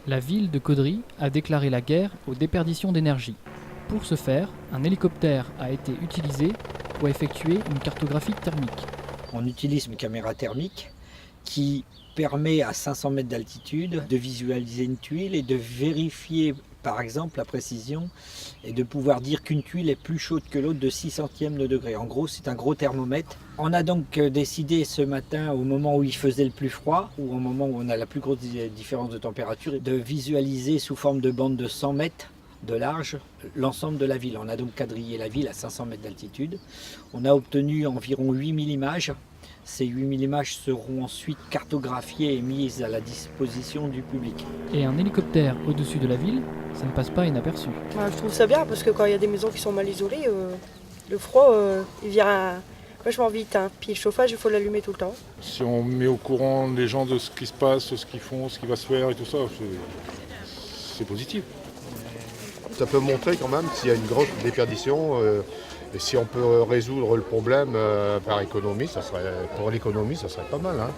La ville de Caudry a déclaré la guerre aux déperditions d'énergie. Pour ce faire, un hélicoptère a été utilisé pour effectuer une cartographie thermique. On utilise une caméra thermique qui permet à 500 mètres d'altitude de visualiser une tuile et de vérifier par exemple la précision et de pouvoir dire qu'une tuile est plus chaude que l'autre de 6 centièmes de degré. En gros, c'est un gros thermomètre. On a donc décidé ce matin, au moment où il faisait le plus froid, ou au moment où on a la plus grosse différence de température, de visualiser sous forme de bande de 100 mètres de large l'ensemble de la ville. On a donc quadrillé la ville à 500 mètres d'altitude. On a obtenu environ 8000 images. Ces 8000 images seront ensuite cartographiées et mises à la disposition du public. Et un hélicoptère au-dessus de la ville, ça ne passe pas inaperçu. Je trouve ça bien parce que quand il y a des maisons qui sont mal isolées, le froid il vient vachement vite. Puis le chauffage, il faut l'allumer tout le temps. Si on met au courant les gens de ce qui se passe, ce qu'ils font, ce qui va se faire et tout ça, c'est positif. Ça peut montrer quand même s'il y a une grosse déperdition. Et si on peut résoudre le problème par économie, pour l'économie, ça serait pas mal. Hein.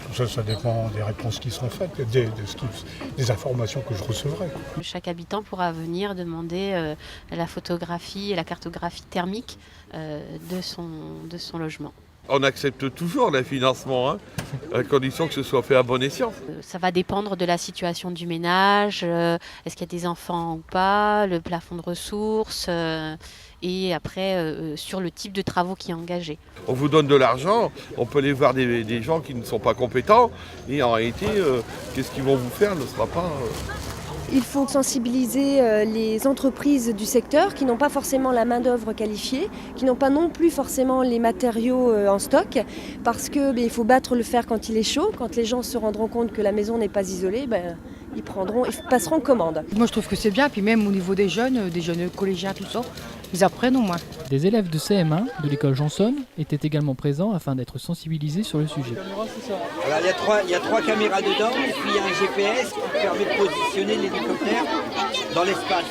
Tout ça, ça dépend des réponses qui seront faites, des informations que je recevrai. Chaque habitant pourra venir demander la photographie et la cartographie thermique de son logement. On accepte toujours les financements, à condition que ce soit fait à bon escient. Ça va dépendre de la situation du ménage, est-ce qu'il y a des enfants ou pas, le plafond de ressources, et après sur le type de travaux qui est engagé. On vous donne de l'argent, on peut aller voir des gens qui ne sont pas compétents, et en réalité, qu'est-ce qu'ils vont vous faire ne sera pas... Il faut sensibiliser les entreprises du secteur qui n'ont pas forcément la main-d'œuvre qualifiée, qui n'ont pas non plus forcément les matériaux en stock, parce qu'il faut battre le fer quand il est chaud. Quand les gens se rendront compte que la maison n'est pas isolée, ils passeront commande. Moi je trouve que c'est bien, puis même au niveau des jeunes collégiens, tout ça, ils apprennent au moins. Des élèves de CM1 de l'école Janson étaient également présents afin d'être sensibilisés sur le sujet. Alors il y a trois caméras dedans et puis il y a un GPS qui permet de positionner l'hélicoptère dans l'espace.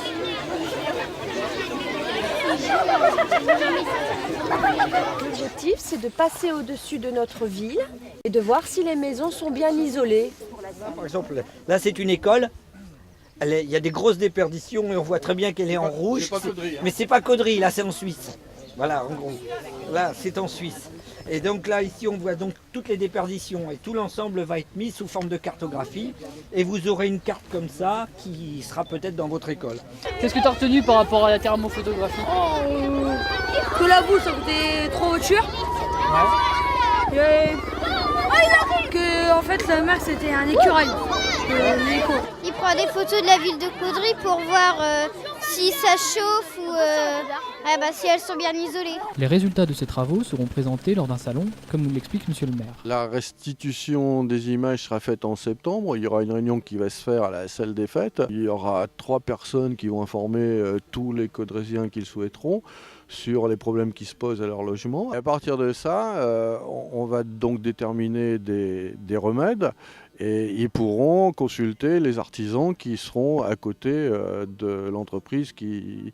L'objectif, c'est de passer au-dessus de notre ville et de voir si les maisons sont bien isolées. Par exemple, là c'est une école. Il y a des grosses déperditions et on voit très bien qu'elle est en rouge. Mais c'est pas Caudry, là c'est en Suisse. Voilà, en gros. Là c'est en Suisse. Et donc là ici on voit donc toutes les déperditions et tout l'ensemble va être mis sous forme de cartographie. Et vous aurez une carte comme ça qui sera peut-être dans votre école. Qu'est-ce que tu as retenu par rapport à la thermophotographie? Que la boue, ça coûtait trop cher. Et que en fait la mer c'était un écureuil. Il prend des photos de la ville de Caudry pour voir si ça chauffe ou si elles sont bien isolées. Les résultats de ces travaux seront présentés lors d'un salon, comme nous l'explique Monsieur le maire. La restitution des images sera faite en septembre. Il y aura une réunion qui va se faire à la salle des fêtes. Il y aura 3 personnes qui vont informer tous les Caudrésiens qu'ils souhaiteront sur les problèmes qui se posent à leur logement. Et à partir de ça, on va donc déterminer des remèdes et ils pourront consulter les artisans qui seront à côté de l'entreprise qui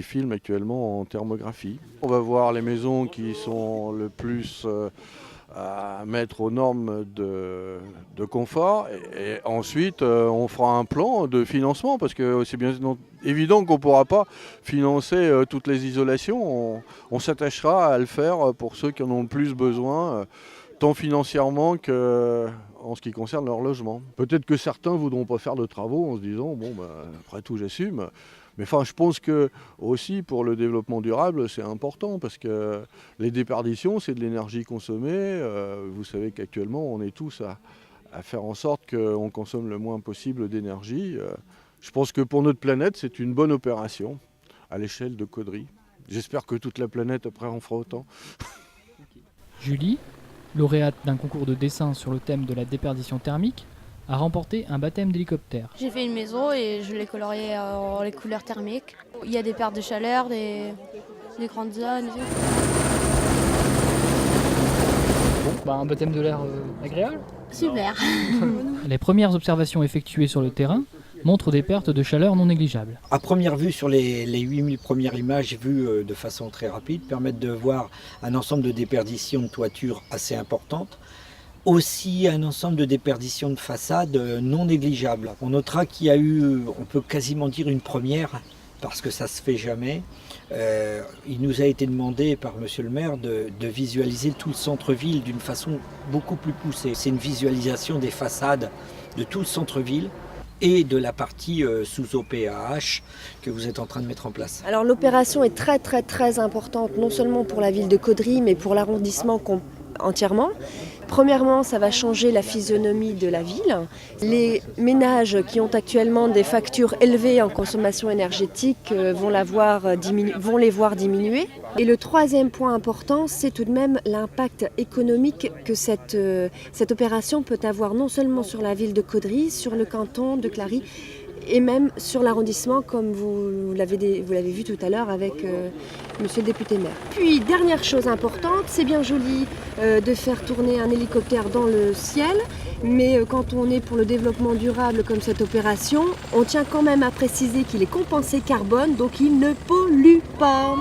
filme actuellement en thermographie. On va voir les maisons qui sont le plus à mettre aux normes de confort et ensuite on fera un plan de financement parce que c'est bien évident qu'on ne pourra pas financer toutes les isolations. On s'attachera à le faire pour ceux qui en ont le plus besoin, tant financièrement qu'en ce qui concerne leur logement. Peut-être que certains ne voudront pas faire de travaux en se disant après tout j'assume. Mais je pense que aussi pour le développement durable, c'est important parce que les déperditions, c'est de l'énergie consommée. Vous savez qu'actuellement, on est tous à faire en sorte qu'on consomme le moins possible d'énergie. Je pense que pour notre planète, c'est une bonne opération à l'échelle de Caudry. J'espère que toute la planète après en fera autant. Julie, lauréate d'un concours de dessin sur le thème de la déperdition thermique, a remporté un baptême d'hélicoptère. J'ai fait une maison et je l'ai coloriée en les couleurs thermiques. Il y a des pertes de chaleur, des grandes zones. Un baptême de l'air agréable. Super. Les premières observations effectuées sur le terrain montrent des pertes de chaleur non négligeables. À première vue, sur les 8000 premières images vues de façon très rapide, permettent de voir un ensemble de déperditions de toiture assez importantes. aussi un ensemble de déperditions de façade non négligeables. On notera qu'il y a eu, on peut quasiment dire une première, parce que ça ne se fait jamais. Il nous a été demandé par monsieur le maire de visualiser tout le centre-ville d'une façon beaucoup plus poussée. C'est une visualisation des façades de tout le centre-ville et de la partie sous OPAH que vous êtes en train de mettre en place. Alors l'opération est très importante, non seulement pour la ville de Caudry, mais pour l'arrondissement entièrement. Premièrement, ça va changer la physionomie de la ville. Les ménages qui ont actuellement des factures élevées en consommation énergétique vont les voir diminuer. Et le troisième point important, c'est tout de même l'impact économique que cette opération peut avoir non seulement sur la ville de Caudry, sur le canton de Clary, et même sur l'arrondissement, comme vous l'avez vu tout à l'heure avec monsieur le député maire. Puis, dernière chose importante, c'est bien joli de faire tourner un hélicoptère dans le ciel, mais quand on est pour le développement durable comme cette opération, on tient quand même à préciser qu'il est compensé carbone, donc il ne pollue pas.